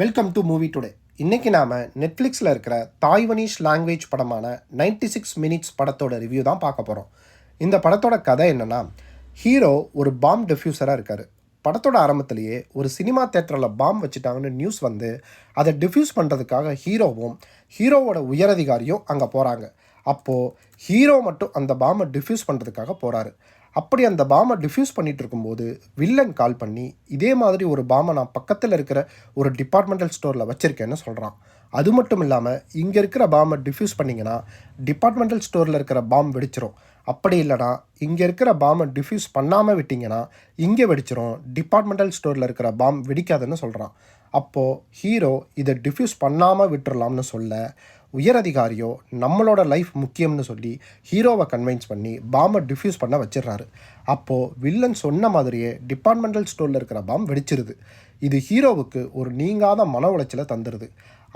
Welcome to movie today. இன்றைக்கி நாம் நெட்ஃப்ளிக்ஸில் இருக்கிற தாய்வனீஸ் லாங்குவேஜ் படமான 96 மினிட்ஸ் படத்தோட ரிவ்யூ தான் பார்க்க போகிறோம். இந்த படத்தோட கதை என்னென்னா, ஹீரோ ஒரு பாம் டிஃப்யூசராக இருக்கார். படத்தோட ஆரம்பத்திலேயே ஒரு சினிமா தேட்டரில் பாம் வச்சுட்டாங்கன்னு நியூஸ் வந்து அதை டிஃப்யூஸ் பண்ணுறதுக்காக ஹீரோவோட உயரதிகாரியும் அங்கே போகிறாங்க. அப்போது ஹீரோ மட்டும் அந்த பாமை டிஃப்யூஸ் பண்ணுறதுக்காக போகிறாரு. அப்படி அந்த பாமை டிஃப்யூஸ் பண்ணிகிட்டு இருக்கும்போது வில்லன் கால் பண்ணி, இதே மாதிரி ஒரு பாமை நான் பக்கத்தில் இருக்கிற ஒரு டிபார்ட்மெண்டல் ஸ்டோரில் வச்சுருக்கேன்னு சொல்கிறான். அது மட்டும் இல்லாமல் இங்கே இருக்கிற பாமை டிஃப்யூஸ் பண்ணிங்கன்னா டிபார்ட்மெண்டல் ஸ்டோரில் இருக்கிற பாம் வெடிச்சிரும். அப்படி இல்லைனா இங்கே இருக்கிற பாமை டிஃப்யூஸ் பண்ணாமல் விட்டிங்கன்னா இங்கே வெடிச்சிரும், டிபார்ட்மெண்டல் ஸ்டோரில் இருக்கிற பாம் வெடிக்காதுன்னு சொல்கிறான். அப்போது ஹீரோ இதை டிஃப்யூஸ் பண்ணாமல் விட்டுறலாம்னு சொல்ல, உயரதிகாரியோ நம்மளோட லைஃப் முக்கியம்னு சொல்லி ஹீரோவை கன்வின்ஸ் பண்ணி பாம்பை டிஃப்யூஸ் பண்ண வச்சிடுறாரு. அப்போது வில்லன் சொன்ன மாதிரியே டிபார்ட்மெண்டல் ஸ்டோரில் இருக்கிற பாம் வெடிச்சிருது. இது ஹீரோவுக்கு ஒரு நீங்காத மன உளைச்சலை தந்துடுது.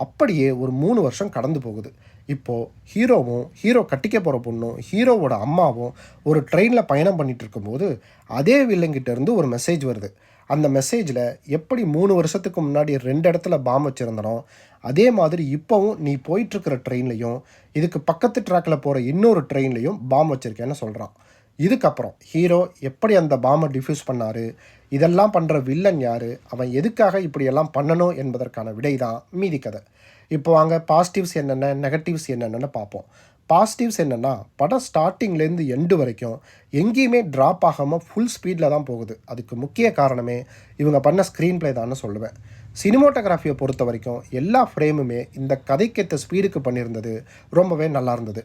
அப்படியே ஒரு 3 வருஷம் கடந்து போகுது. இப்போது ஹீரோ கட்டிக்க போகிற பொண்ணும் ஹீரோவோட அம்மாவும் ஒரு ட்ரெயினில் பயணம் பண்ணிகிட்டு இருக்கும்போது அதே வில்லங்கிட்ட இருந்து ஒரு மெசேஜ் வருது. அந்த மெசேஜில் எப்படி 3 வருஷத்துக்கு முன்னாடி 2 இடத்துல பாம் வச்சுருந்தனோ அதே மாதிரி இப்போவும் நீ போயிட்டுருக்கிற ட்ரெயின்லையும் இதுக்கு பக்கத்து ட்ராக்கில் போகிற இன்னொரு ட்ரெயின்லையும் பாம் வச்சுருக்கேன்னு சொல்கிறான். இதுக்கப்புறம் ஹீரோ எப்படி அந்த பாமை டிஃப்யூஸ் பண்ணார், இதெல்லாம் பண்ணுற வில்லன் யார், அவன் எதுக்காக இப்படியெல்லாம் பண்ணணும் என்பதற்கான விடை தான் மீதி கதை. இப்போ வாங்க பாசிட்டிவ்ஸ் என்னென்ன, நெகட்டிவ்ஸ் என்னென்னு பார்ப்போம். பாசிட்டிவ்ஸ் என்னென்னா, படம் ஸ்டார்டிங்லேருந்து எண்டு வரைக்கும் எங்கேயுமே ட்ராப் ஆகாமல் ஃபுல் ஸ்பீடில் தான் போகுது. அதுக்கு முக்கிய காரணமே இவங்க பண்ண ஸ்க்ரீன் ப்ளே தான்னு சொல்லுவேன். சினிமோட்டோகிராஃபியை பொறுத்த வரைக்கும் எல்லா ஃப்ரேமுமே இந்த கதைக்கேற்ற ஸ்பீடுக்கு பண்ணியிருந்தது ரொம்பவே நல்லா இருந்தது.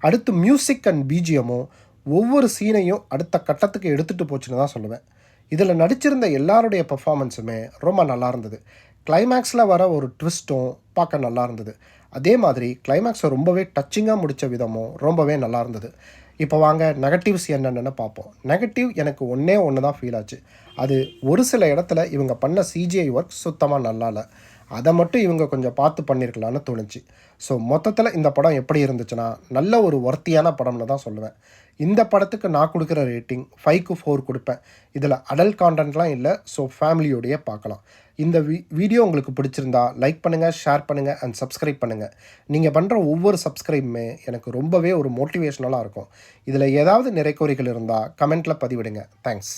அடுத்து மியூசிக் அண்ட் பிஜிஎம்மும் ஒவ்வொரு சீனையும் அடுத்த கட்டத்துக்கு எடுத்துகிட்டு போச்சுன்னு தான் சொல்லுவேன். இதில் நடிச்சிருந்த எல்லாருடைய பர்ஃபார்மன்ஸுமே ரொம்ப நல்லா இருந்தது. கிளைமேக்ஸில் வர ஒரு ட்விஸ்ட்டும் பார்க்க நல்லா இருந்தது. அதே மாதிரி கிளைமேக்ஸை ரொம்பவே டச்சிங்காக முடித்த விதமும் ரொம்பவே நல்லா இருந்தது. இப்போ வாங்க நெகட்டிவ்ஸ் என்னென்னு பார்ப்போம். நெகட்டிவ் எனக்கு ஒன்று தான் ஃபீல் ஆச்சு. அது ஒரு சில இடத்துல இவங்க பண்ண சிஜிஐ ஒர்க் சுத்தமாக நல்லா இல்லை. அதை மட்டும் இவங்க கொஞ்சம் பார்த்து பண்ணியிருக்கலான்னு தோணுச்சு. ஸோ மொத்தத்தில் இந்த படம் எப்படி இருந்துச்சுன்னா, நல்ல ஒரு ஒர்த்தியான படம்னு தான் சொல்லுவேன். இந்த படத்துக்கு நான் கொடுக்குற ரேட்டிங் 5க்கு 4 கொடுப்பேன். இதில் அடல்ட் கான்டென்ட்லாம் இல்லை. ஸோ ஃபேமிலியோடையே பார்க்கலாம். இந்த வீடியோ உங்களுக்கு பிடிச்சிருந்தா லைக் பண்ணுங்கள், ஷேர் பண்ணுங்கள் அண்ட் சப்ஸ்கிரைப் பண்ணுங்கள். நீங்கள் பண்ணுற ஒவ்வொரு சப்ஸ்கிரைப்புமே எனக்கு ரொம்பவே ஒரு மோட்டிவேஷ்னலாக இருக்கும். இதில் ஏதாவது நிறைக்குறைகள் இருந்தால் கமெண்ட்டில் பதிவிடுங்க. தேங்க்ஸ்.